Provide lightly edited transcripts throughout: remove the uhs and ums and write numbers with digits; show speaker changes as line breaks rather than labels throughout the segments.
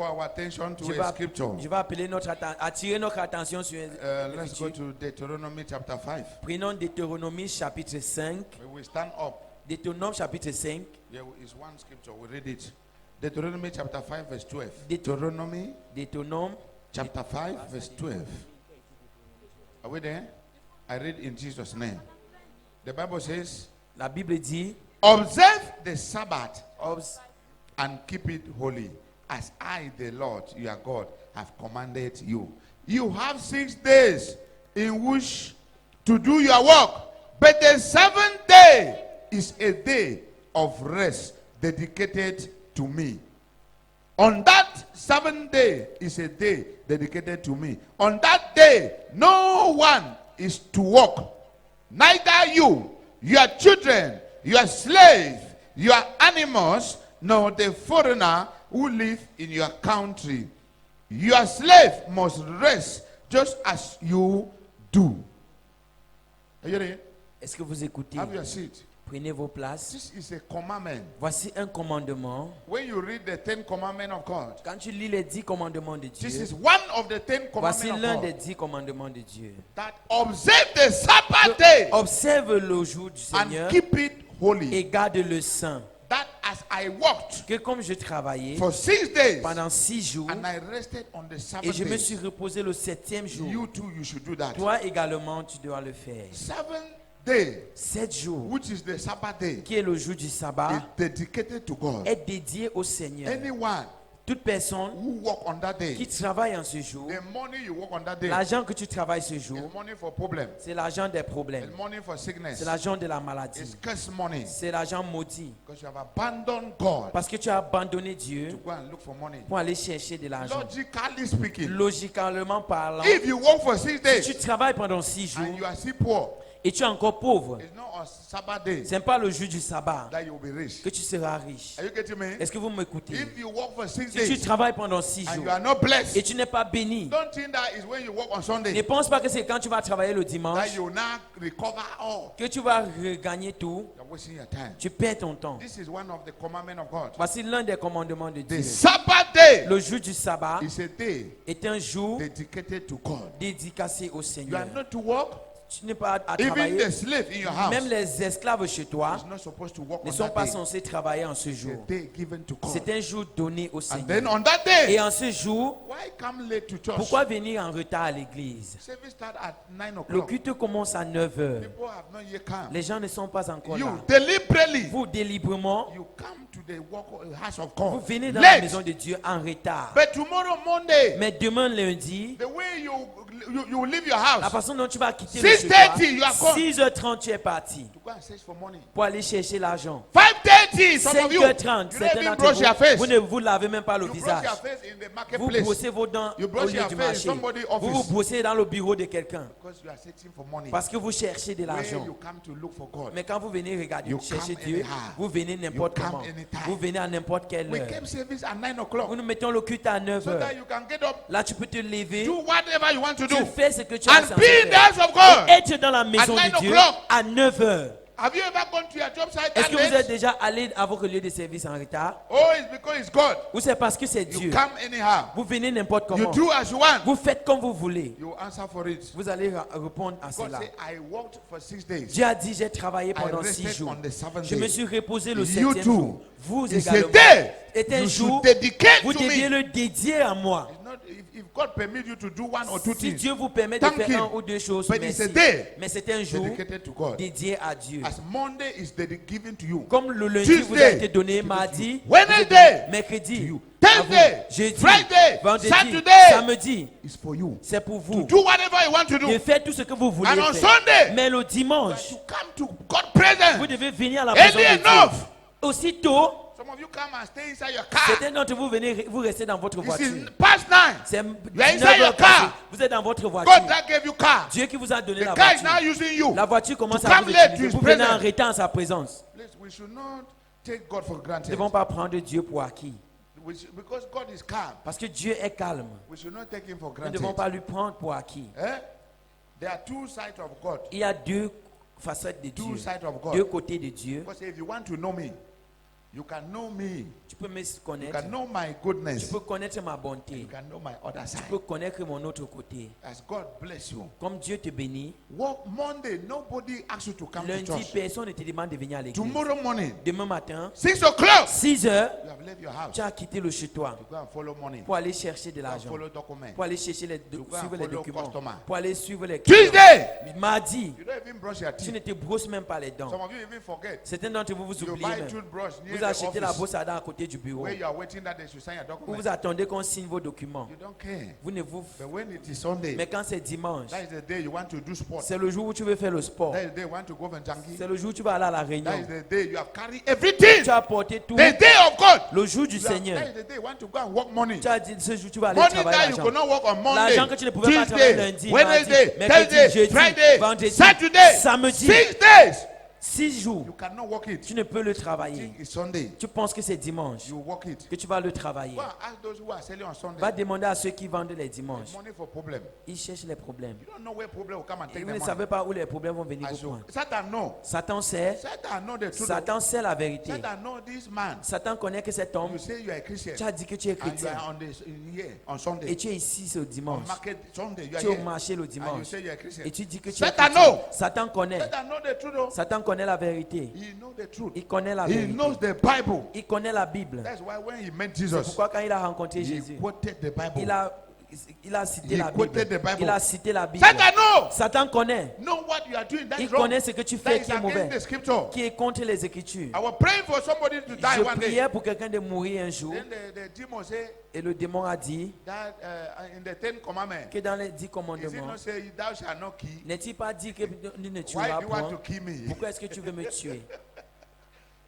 call our attention to
Je
a scripture.
vais attirer notre attention sur
Let's go to Deuteronomy chapter 5.
Prenons Deutéronomie chapitre 5.
We will stand up.
Deutéronome chapitre 5.
There is one scripture. We read it. Deuteronomy chapter 5 verse 12. Deuteronomy chapter 5 verse 12. Are we there? I read in Jesus' name. The Bible says,
La Bible dit,
observe the Sabbath and keep it holy, as I, the Lord, your God, have commanded you. You have 6 days in which to do your work, but the 7th day is a day of rest dedicated to me. On that 7th day is a day dedicated to me. On that day, no one is to work, neither you, your children, your slave, your animals, nor the foreigner who live in your country. Your slave must rest just as you do. Are you ready?
Est-ce que vous écoutez?
Have your seat.
Prenez vos places.
This is a commandment.
Voici un commandement.
When you read the 10 commandments of God,
Quand tu lis les 10 commandements de
this
Dieu,
is one of the 10
voici
commandments
l'un
of
des
God.
10 commandements de Dieu.
That observe the Sabbath day
Observe le jour du
and
Seigneur
keep it holy.
et garde le saint.
That as I worked
Que comme je travaillais
for 6 days
pendant 6 jours
and I rested on the
et
Sabbath
je me
day,
suis reposé le 7e jour,
you too, you should do that.
toi également tu dois le faire.
7 day,
7 jours,
which is the Sabbath day,
qui est le jour du sabbat,
is dedicated to God.
est dédié au Seigneur.
Anyone
Toute personne
who work on that day,
qui travaille en ce jour,
the money you work on that day,
l'argent que tu travailles ce
is
jour,
money for problem,
c'est l'argent des
it's
problèmes,
money for sickness,
c'est l'argent de la maladie,
it's curse money,
c'est l'argent maudit.
because you have abandoned God
Parce que tu as abandonné
to
Dieu
go and look for money.
pour aller chercher de l'argent.
Logically speaking,
Logiquement parlant,
if you work for 6
si tu
days
travailles pendant 6
and
jours
you are still poor,
et tu es encore pauvre,
it's not on Sabbath day
ce n'est pas le jour du sabbat
that you will be rich.
que tu seras riche.
Are you getting me?
Est-ce que vous m'écoutez?
If you work for 6
Si tu
days
travailles pendant 6
and
jours
you are not
et
blessed,
tu n'es pas béni,
don't think that is when you work on
ne
Sunday
pense pas que c'est quand tu vas travailler le dimanche
that you will now recover all.
que tu vas regagner tout.
You're wasting your time.
Tu perds ton temps.
This is one of the commandments of God.
Voici l'un des commandements de
The
Dieu.
Sabbath day
Le jour du sabbat
is a day
est un jour
dedicated to God.
dédicacé au
You
Seigneur.
are not to work.
Tu n'es pas à
Even
travailler.
the slave in your house
Même les esclaves chez toi
is not supposed to work
ne
on
sont
that
pas
day.
censés travailler en ce
It's a
jour.
day given to God.
C'est un jour donné au
And
Seigneur.
then on that day,
Et en ce jour,
why come late to church?
pourquoi venir en retard à l'église?
Service start at 9
Le
o'clock.
culte commence à 9 heures.
People have not yet come.
Les gens ne sont pas encore
You
là.
deliberately,
Vous, délibérément,
you come to the house of
vous
God
venez dans la
late.
maison de Dieu en retard.
But tomorrow Monday,
Mais demain lundi,
the way you leave your
la
house
façon dont tu vas quitter le chez
6:30, you are
toi,
gone.
6h30 tu es parti
to go and search for money.
pour aller chercher l'argent.
5:30, some of you,
5h30,
you don't
certains
even
d'entre
brush your face.
vous ne vous lavez même pas le
You brush
visage.
your face in the
Vous
marketplace
brossez vos dents
You
au
brush
lieu
your
du
face in
marché.
somebody's
Vous vous
office.
brossez dans le bureau de quelqu'un
because you are searching for money.
parce que vous cherchez de
Where
l'argent.
you come to look for God.
Mais quand vous venez regarder,
You
chercher
come
Dieu,
anyhow.
vous venez n'importe
You come
comment.
anytime.
Vous venez à n'importe quelle
We
heure.
came service at 9 o'clock
Nous nous mettons le culte à 9
so
heures.
that you can get up,
Là, tu peux te lever,
do whatever you want to do,
tu fais ce que tu as
and
censé
be in the
faire.
house of God.
Et être dans la maison
At
de
9
Dieu
o'clock.
à 9 heures.
Have you ever gone to your job site
Est-ce
that
que vous êtes
late?
déjà allé à votre lieu de service en retard?
Oh, it's because it's God.
Ou c'est parce que c'est
You
Dieu?
come anyhow.
Vous venez n'importe
You
comment.
do as you want.
Vous faites comme vous voulez.
You answer for it.
Vous allez répondre à
God
cela.
say, I worked for 6 days.
Dieu a dit, j'ai travaillé pendant
rested
6 jours.
on the seventh
Je me
day.
suis reposé le
You
7e
too.
jour. Vous
It's a
également.
day
C'est un
you
jour,
should dedicate
vous
to
deviez
me.
le dédier à moi.
It's not, if God permits you to do one or two
Si
things,
Dieu vous permet de
thank
faire
Him.
un ou deux choses,
But it's
merci.
a day
Mais c'est un jour
dedicated to God.
dédié à Dieu.
As Monday is given to you.
Comme le lundi
Tuesday,
vous a été donné,
given to
mardi,
you.
vous a été
Wednesday,
donné, mercredi,
to you.
à vous.
Thursday,
Jeudi,
Friday,
vendredi,
Saturday.
samedi,
It's for you.
c'est pour vous.
Do whatever you want to do.
De faire tout ce que vous voulez
And on
faire.
Sunday,
Mais le
you
dimanche,
come to God presence.
vous devez venir à la maison
Early
de Dieu.
enough.
Aussitôt,
Some of you come and stay inside your car.
certains d'entre vous venez, vous restez dans votre
This
voiture.
is past 9.
C'est
are
19
inside your
heures passées.
car.
Vous êtes dans votre voiture.
God that gave you car.
Dieu qui vous a donné
The
la
car is now
voiture.
using you.
La voiture commence
To
à
come
vous
late to
utiliser.
his
Vous venez en
presence.
retard en sa présence.
Please, we should not take God for
Nous ne
granted.
devons pas prendre Dieu pour acquis.
Because God is calm.
Parce que Dieu est calme.
We should not take him for
Nous ne
granted.
devons pas lui prendre pour acquis.
Eh? There are two sides of God.
Il y a deux facettes de
Two
Dieu.
sides of
Deux
God.
côtés de Dieu.
Because if you want to know me, You can know me.
Tu peux me
You
connaître.
can know my
Tu
goodness.
peux connaître ma bonté.
You can know my other
Tu
side.
peux connaître mon autre côté.
As God bless you.
Comme Dieu te bénit,
Work Monday, nobody asks you to come to
lundi,
church.
personne ne te demande de venir à l'église.
Tomorrow morning,
Demain matin,
6 o'clock,
6 heures,
you have left your house
tu as quitté le chez toi
to go and follow money,
pour aller chercher de
to go and
l'argent,
follow documents.
pour aller chercher
go and
suivre les
follow
documents,
customer.
pour aller suivre les clients.
Tuesday,
Mardi,
you don't even brush your
tu
teeth.
ne te brosses même pas les dents.
Some of you even forget.
Certains d'entre vous, vous
You
oubliez
buy
même.
toothbrush near
Vous
the
achetez la
office
brosse à dents à côté du bureau.
where you are waiting that they should sign your
Vous
document.
vous attendez qu'on signe vos documents.
You don't care.
Vous ne vous...
But when it is Sunday,
Mais quand c'est dimanche,
that is the day you want to do sport.
c'est le jour où tu veux faire le sport.
That is the day you want to go for junkie.
C'est le jour où tu vas aller à la
That
réunion.
is the day you have carried everything.
Tu as apporté tout.
The day of God.
Le jour du
You have-
Seigneur.
that is the day you want to go and work money.
Tu as dit ce jour tu vas aller
Money
travailler
that you
l'argent.
could not work on Monday,
L'argent que tu ne pouvais pas travailler
Tuesday,
lundi,
Wednesday,
mardi, mercredi,
Thursday,
jeudi,
Friday,
vendredi,
Saturday,
samedi.
6 days.
6 jours,
You cannot work it.
tu ne peux le
You
travailler.
think it's Sunday.
Tu penses que c'est dimanche
You work it.
que tu vas le travailler.
Go and ask those who are selling on Sunday.
Va demander à ceux qui vendent les dimanches.
Money for problem.
Ils cherchent les problèmes.
You don't know where problem will come and
Et
take
vous
the
ne
money.
savez pas où les problèmes vont venir
I
vous
should-
prendre.
Satan know.
Satan sait.
Satan know the truth.
Satan sait la vérité.
Satan know this man.
Satan connaît que cet homme,
You say you are a Christian.
tu as dit que tu es
And you
chrétien.
are on this here on Sunday.
Et tu es ici ce
On
dimanche.
market Sunday. You are
Tu es au
here.
marché le
And you
dimanche.
say you are a Christian.
Et tu dis que tu es
Satan
chrétien.
know.
Satan connaît.
Satan know the truth. Though.
Satan connaît la vérité.
He know the truth.
Il connaît la
He knows
vérité.
the Bible.
Il connaît la Bible.
That's why when he met
C'est
Jesus,
pourquoi quand il a rencontré
he
Jésus,
quoted the Bible.
il a cité
He
la
quoted the
Bible.
Bible.
Il a cité la Bible.
Satan know.
Satan connaît.
Know what you are doing. That
Il
is wrong.
connaît ce que tu
That
fais
is
qui est mauvais,
against the scripture.
qui est contre les Écritures.
I was praying for somebody to die
Je
one day.
priais pour quelqu'un de mourir un jour.
Then the demon say
Et le démon a dit
that in the 10 commandments,
que dans les 10
is it
commandements,
not say thou shalt not kill?
n'est-il pas dit que nous ne
Why
tuera
do you want
point?
to kill me?
Pourquoi est-ce que tu veux me tuer?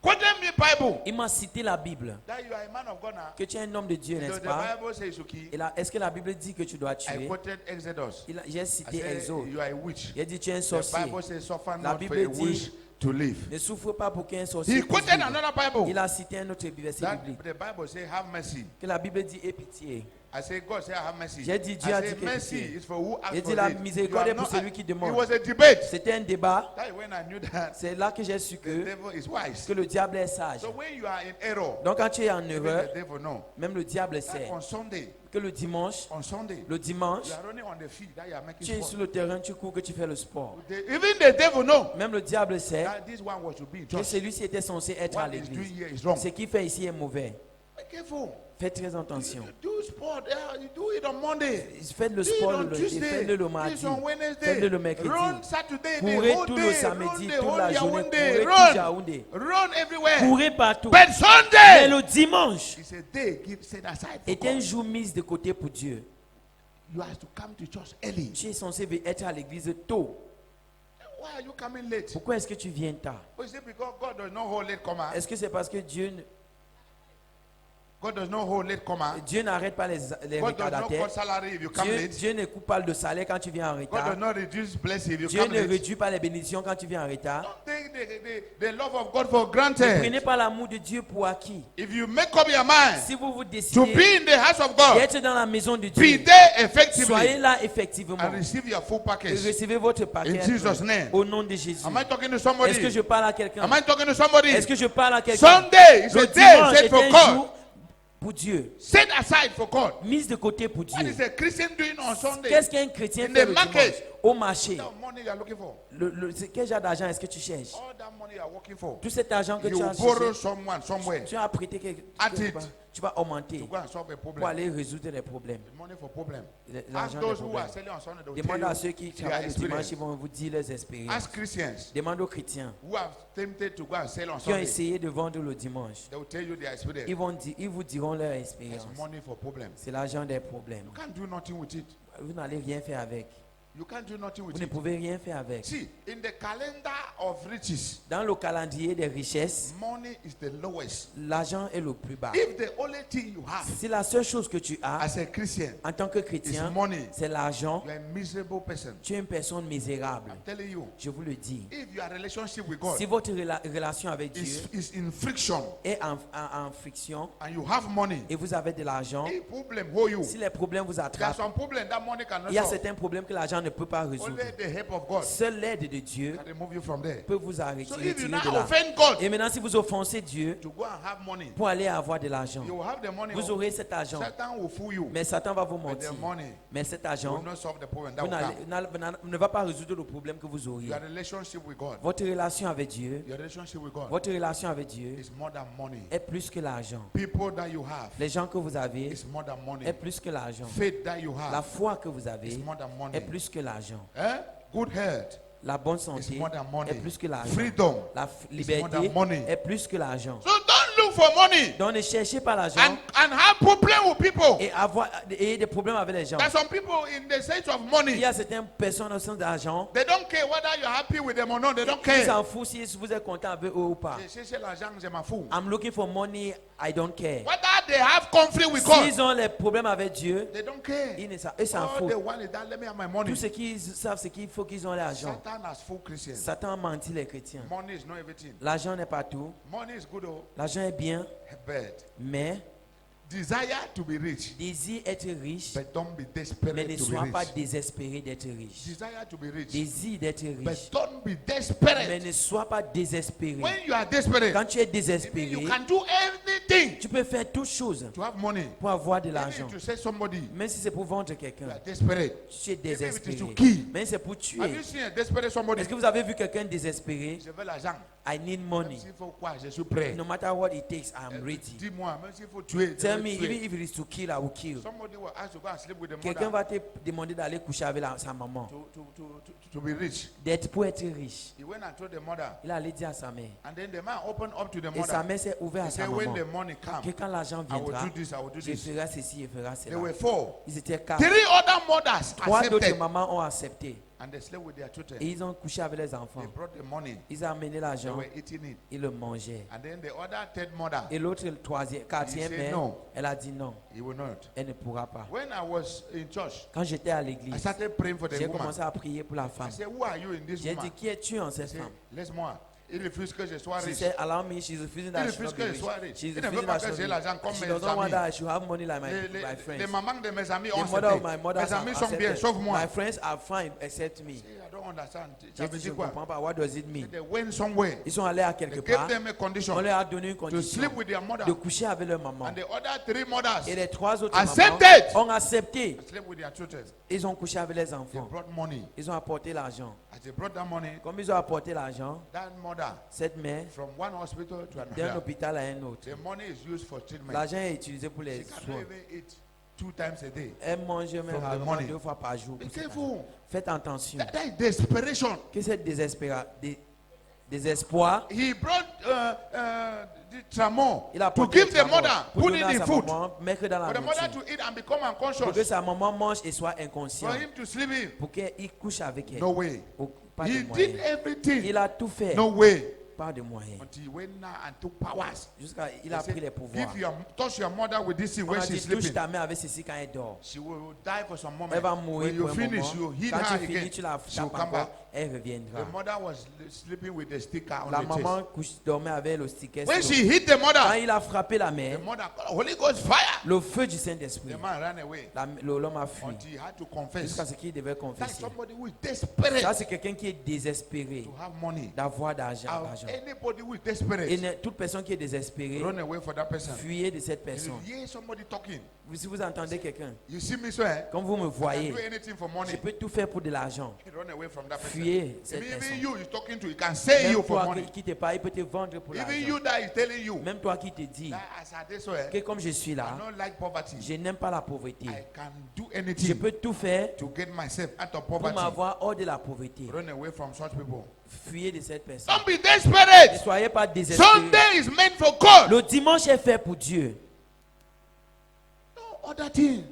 Quoted me Bible.
Il m'a cité la Bible.
That you are a man of God now.
Que tu es un homme de Dieu,
So
n'est-ce
the
pas?
Bible says you kill.
Et là, est-ce que la Bible dit que tu dois
I
tuer?
quoted Exodus.
J'ai
I
cité
said
Exode.
you are a witch.
Il a dit tu es un
The
sorcier.
Bible says suffer
La
not for
Bible
a
dit-
witch to live.
Ne souffre pas pour qu'un sorcier
He
puisse
quoted
vivre.
another
Il
Bible.
a cité un autre verset
That
biblique.
the Bible says have mercy.
Que la Bible dit aie pitié.
I say God say have mercy.
J'ai dit, Dieu
I
a
say
dit que
mercy
pitié.
is for who asks
Il
for
dit la
it.
miséricorde
You
est
are
pour
not-
celui qui
It
demande.
was a debate.
C'était un débat.
That is when I knew that
C'est là que j'ai su
the
que,
devil is wise.
le diable est sage.
So when you are in error,
Donc quand tu es en
even
erreur,
the devil know.
même le diable
That
sait
on Sunday,
que le dimanche,
on Sunday,
le dimanche,
you are running on the field that you are making
tu es
sport.
sur le terrain, tu cours, que tu fais le sport.
Even the devil know
Même le diable sait
that this one was to be in
que
church.
celui-ci était censé être à
What he's doing
l'église.
here is wrong.
Ce qu'il fait ici est mauvais.
Be careful.
Faites très attention.
Do sport. You do it on Monday.
Faites le
Do it
sport
on
le lundi,
Tuesday.
faites-le le
Do
mardi,
it on Wednesday.
faites-le le mercredi.
Run Saturday, the
Courez
whole
tout
day.
le
Run
samedi,
the
toute
whole
la journée,
Yaoundé.
courez tout
Run.
Yaoundé.
Run everywhere.
Courez partout.
But
Mais
Sunday
le dimanche
is a day set aside for
est un
God.
jour mis de côté pour Dieu.
You have to come to church early.
Tu es censé être à l'église tôt.
Why are you coming late?
Pourquoi est-ce que tu viens tard?
Oh, is it because God does not hold late comer?
Est-ce que c'est parce que
God does not hold late comer.
Dieu n'arrête pas les
God does not
retardataires?
cut salary if you come late.
Dieu ne coupe pas le salaire quand tu viens en
God
retard.
does not reduce blessing if you
Dieu
come
ne
late.
réduit pas les bénédictions quand tu viens en retard.
Don't take the love of God for
Ne
granted.
prenez pas l'amour de Dieu pour acquis.
If you make up your mind
Si vous
to
décidez
be in the house of God,
d'être dans la maison de
be
Dieu,
there effectively
soyez là effectivement
and receive your full
et
package.
recevez votre paquet
In Jesus' name.
au nom de Jésus.
Am I talking to
Est-ce que
somebody?
je parle à quelqu'un?
Am I talking to somebody?
Est-ce que je parle à quelqu'un?
Sunday is
Le
a day
dimanche
set
est
for
un
God.
jour pour Dieu,
Set aside for God.
mise de côté pour
What
Dieu.
is a Christian doing on Sunday?
Qu'est-ce qu'un chrétien
In
fait
the
le
market.
dimanche? Au marché.
What money you are looking for?
Quel genre d'argent est-ce que tu cherches?
All that money you are working for.
Tout cet argent que
You
tu as
borrow
cherché,
someone somewhere
tu as prêté
At
quelque
it.
part. Tu vas augmenter
to go and solve a
pour
problem.
aller résoudre les problèmes.
Money for problem. Ask
L'argent des
those who are
problèmes.
selling on Sunday. They will
Demande à
tell
ceux
you
qui
their
travaillent le dimanche,
experience.
ils vont vous dire leurs expériences.
Ask Christians
Demande aux chrétiens
who have tempted to go and sell on
qui ont
Sunday.
essayé de vendre le dimanche.
They will tell you their experience.
Ils vous diront leur
It's
expérience.
money for problem.
C'est l'argent des problèmes.
You can't do nothing with it.
Vous n'allez rien faire avec.
You can't do nothing with
Vous ne
it.
pouvez rien faire avec.
See, in the calendar of riches,
Dans le calendrier des richesses,
money is the lowest.
l'argent est le plus bas.
If the only thing you have
Si la seule chose que tu as
as a Christian
en tant que
is
chrétien,
money,
c'est l'argent,
you are a miserable person.
tu es une personne misérable.
I'm telling you,
Je vous le dis.
if your relationship with God
Si votre relation avec Dieu
is in friction
est en friction
and you have money,
et vous avez de l'argent,
if problem hold you,
si les problèmes vous
there are
attrapent,
some problem that money cannot
il y a
solve.
certains problèmes que l'argent ne peut pas résoudre.
Only the help of God
Seule l'aide de Dieu
can remove you from there.
peut vous arrêter,
So if you
retirer
now
de là.
offend God
Et maintenant, si vous offensez Dieu
to go and have money,
pour aller avoir de l'argent,
you will have the money.
vous aurez cet argent.
Satan will fool you.
Mais Satan va vous
But the
mentir.
money
Mais cet
will
argent
not solve the problem that
vous
will come.
ne va pas résoudre le problème que vous auriez.
Your relationship with God,
Votre relation avec Dieu,
your relationship with God
votre relation avec Dieu
is more than money.
est plus que l'argent.
People that you have
Les gens que vous avez
is more than money.
est plus que l'argent.
Faith that you
La
have
foi que vous
is
avez
more than money.
est plus que l'argent.
Eh? Good health
La bonne
is
santé
more than money.
est plus que l'argent.
Freedom.
La
is more
liberté
than money.
est plus que l'argent.
So don't look for money
Donc ne cherchez pas l'argent
and have problem with people.
et des problèmes avec les gens.
There's some people in the sense of
Il
money.
y a certaines personnes au sens d'argent,
They don't care whether you're happy with them or not. They don't
ils
care.
s'en foutent si vous êtes content avec eux ou pas.
C'est l'argent, je m'en fous.
I'm looking for money, I don't care.
Whether they have conflict with God,
S'ils ont les problèmes avec Dieu,
they don't care.
ils s'en
All
foutent.
they want is that let me have my money.
Tout ce qu'ils savent, c'est qu'il faut qu'ils ont l'argent.
Satan has fooled Christians.
Satan a menti les chrétiens.
Money is not everything.
L'argent n'est pas tout.
Money is good, oh,
L'argent est bien,
but
mais
desire to be rich,
désire être riche,
but don't be
mais
desperate
ne
to be
sois pas
rich.
désespéré d'être riche.
Desire to be rich,
Désire d'être riche,
but don't be
mais
desperate.
ne sois pas désespéré.
When you are desperate,
Quand tu es
you
désespéré,
can do anything
tu peux faire toutes choses
to have money.
pour avoir de
Even
l'argent.
if to say somebody,
Même si c'est pour vendre
you
quelqu'un,
are desperate.
tu es
Even if it is
désespéré.
to kill.
Même si c'est pour
Have
tuer.
you seen a desperate somebody?
Est-ce que vous avez vu quelqu'un désespéré?
Je veux l'argent.
I need
Même
money.
s'il faut quoi, je suis prêt.
No matter what it takes, I am ready.
Dis-moi, même s'il faut tuer, je
Tell
vais
me,
tuer.
even if it is to kill, I will kill.
Somebody will ask to go and sleep with the
Quelqu'un
mother
va te demander d'aller coucher avec sa maman.
to be rich.
D'être pour être riche.
He went and told the mother,
Il allait dire à sa mère.
and then the man opened up to the
Et sa
mother.
mère s'est ouverte
He
à sa
said, when
maman.
the money
Que
comes,
quand l'argent
I will
viendra,
do this, I will do
je
this.
ferai ceci, je ferai
There
cela.
were 4.
Ils étaient 4.
3 other mothers
3 d'autres
accepted,
mamans ont accepté.
and they slept with their children.
Et ils ont couché avec les enfants.
They brought the money.
Ils ont amené
They
l'argent.
were eating it.
Ils le mangeaient.
And then the other third mother,
Et l'autre, quatrième
said
mère,
no.
elle a dit non.
he will not.
Elle ne pourra pas.
When I was in church,
Quand j'étais à
I
l'église,
started praying for the
j'ai
woman.
commencé à prier pour la
I
femme.
said, who are you in this
J'ai dit,
woman?
qui es-tu en
He
cette
said,
femme?
laisse-moi. Il refuse que je sois
She
riche.
said, allow me, she's refusing
Il
that I should
refuse
not
que
be
je
rich.
sois riche.
She's
Il ne veut
refusing
pas
that I
que
should
j'ai
not
l'argent
be
comme
rich. She
mes
doesn't want
amis.
that I should have money like my
Les
friends.
mamans de mes amis ont
The mother of
accepté.
my mother
Mes amis sont bien, sauf moi.
My friends are fine except me.
I don't understand. Ça
J'ai
veut
dit, je
dire
ne
quoi?
comprends pas. What does it mean?
They went somewhere.
Ils sont allés à
They
quelque
gave
part.
them a condition
On leur a donné une
to
condition
sleep with their mother.
de coucher avec leur maman.
And the other 3 mothers
Et les 3 autres
accepted.
mamans ont accepté.
slept with their children.
Ils ont couché avec les
They
enfants.
brought money.
Ils ont apporté l'argent.
As they brought that money,
Comme ils ont apporté l'argent,
that mother,
cette mère,
from one hospital to
d'un
another,
hôpital à un autre,
the money is used for treatment.
l'argent est utilisé pour
She
les
cannot
soins.
even eat 2 times a day.
Elle mange même
From the
rarement
money.
2 fois par jour.
Be
pour cet argent.
careful.
Faites attention.
That is desperation.
Que cette désespoir,
He brought the tramon
il a
to
apporté
give
le
the
travail
mother,
pour
put
donner
it
à
in
sa
food.
maman, mettre dans la
For the mother
nourriture.
to eat and become
Pour que
unconscious.
sa maman mange et soit
For
inconscient.
him to sleep in.
Pour qu'il couche avec elle.
No way.
Pas de
He did
moyens.
everything.
Il a tout fait.
No way.
Pas de moyens.
Until he went now and took powers.
Jusqu'à il
He
a
said,
pris les pouvoirs.
touch your mother with this thing
On
when
a dit,
she's
touche
sleeping.
ta main avec ceci quand elle dort.
She will die for some moment.
Elle va mourir
When you
pour un
finish,
moment.
you hit
Quand
her
tu finis,
again.
tu la
She will
tapes
come back.
encore, elle reviendra.
The mother was sleeping with the sticker on
La
the
maman
chest.
dormait avec le sticker.
When
sur
she
le-
hit the
Quand
mother,
il a frappé la
the
mère,
mother called Holy Ghost fire.
le feu du Saint-Esprit,
The man ran away
l'homme a fui.
until he had to confess.
Jusqu'à ce qu'il devait
That's
confesser.
somebody who is
Ça,
desperate
c'est quelqu'un qui est désespéré
to have money.
d'avoir d'argent.
Anybody who is
Et
desperate,
toute personne qui est désespérée,
run away for that person.
fuyez de cette
If
personne.
you hear somebody talking,
Si vous entendez quelqu'un,
you see me swear,
comme vous me
I can
voyez,
do anything for
je
money.
peux tout faire pour de l'argent.
Run away from that person.
Fuyez cette
Even
personne.
you is talking to, he can say you
Même
for
toi
money.
qui te parle, il peut te vendre pour
Even
l'argent.
you that is telling you
Même toi qui te dis
that as I this way,
que comme je suis
I
là,
don't like poverty.
je n'aime pas la pauvreté.
I can do
Je
anything
peux tout faire
to get myself out of
pour
poverty.
m'avoir hors de la pauvreté.
Run away from such people.
Fuyez de cette personne.
Don't be
Ne
desperate.
soyez pas désespérés.
Sunday is meant for God.
Le dimanche est fait pour Dieu.
No other thing.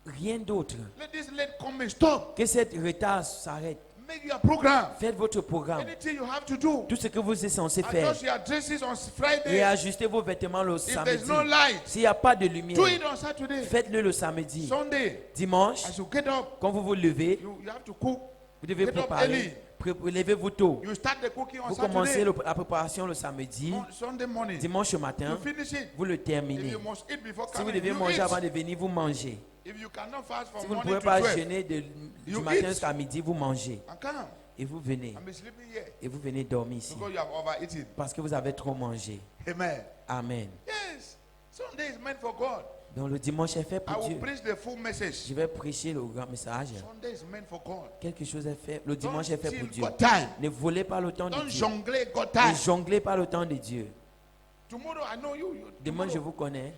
Rien d'autre.
Let this late come and stop.
Que cette retard s'arrête.
Make your program.
Faites votre programme.
Anything you have to do.
Tout ce que vous êtes censé faire.
Adjust your dresses on Friday.
Réajustez vos vêtements le
If
samedi.
there's no light,
S'il n'y a pas de lumière,
do it on Saturday.
faites-le le samedi.
Sunday,
Dimanche,
as you get up,
quand vous vous levez,
you have to cook.
vous devez
Get up
préparer. Levez-vous tôt.
You start the cooking on
Vous commencez
Saturday.
la préparation le samedi.
Sunday morning,
Dimanche
you
matin,
finish it.
vous le
If
terminez.
you must eat before
Si vous
coming,
devez
you
manger
eat.
avant de venir, vous mangez.
If you cannot fast
Si
from
vous ne
morning
pouvez
to
pas
12
jeûner du
You
matin
eat.
jusqu'à midi, vous mangez.
and come
Et vous venez.
and be sleeping here
Et vous venez dormir ici.
because you have overeaten.
Parce que vous avez trop mangé.
Amen.
Amen.
Yes. Sunday is meant for God.
Donc le dimanche est fait
I
pour
will
Dieu.
preach the full message.
Je vais prêcher le grand message.
Sunday is meant for God.
Quelque chose est fait. Le
Don't
dimanche est fait
steal
pour Dieu.
God time.
Ne volez pas le temps de
Don't
Dieu.
jonglate God
Ne
time.
jonglez pas le temps de Dieu.
Tomorrow I know you.
Demain, je
tomorrow,
vous connais.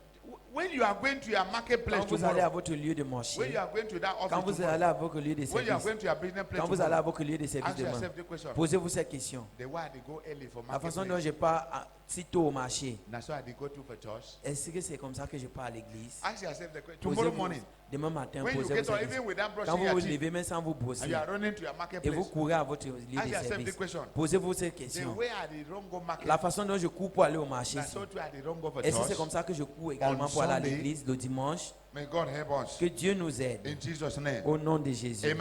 when you are going to your marketplace
Quand vous allez à
tomorrow,
votre lieu de
when
marché,
you are going to that
quand
office
vous allez
tomorrow,
à votre lieu de
when you are
service,
going to your business place
quand vous allez à
tomorrow,
votre lieu de service
ask
demain,
yourself the question.
posez-vous cette question.
The why they go early for
La façon dont
marketplace.
je pars si tôt au marché,
That's why they go to for church.
est-ce que c'est comme ça que je pars à l'église?
Ask yourself the question. Tomorrow
Posez-vous-
morning,
Demain matin,
when you
posez-vous
get
cette
up,
question.
even without
Quand
brushing
vous
your
vous
teeth,
levez même sans vous
and
brosser
you are running to your
et vous
marketplace,
courez à votre lieu
ask
de
yourself the
service,
question.
posez-vous cette
The
question.
way I did wrong go market,
La façon dont je cours pour aller au marché,
that's so too I did wrong go for
est-ce que c'est
church.
comme ça que je cours également
On
pour aller à
Sunday,
l'église le dimanche?
May God help us.
Que Dieu nous aide.
In Jesus' name.
Au nom de Jésus.
Amen.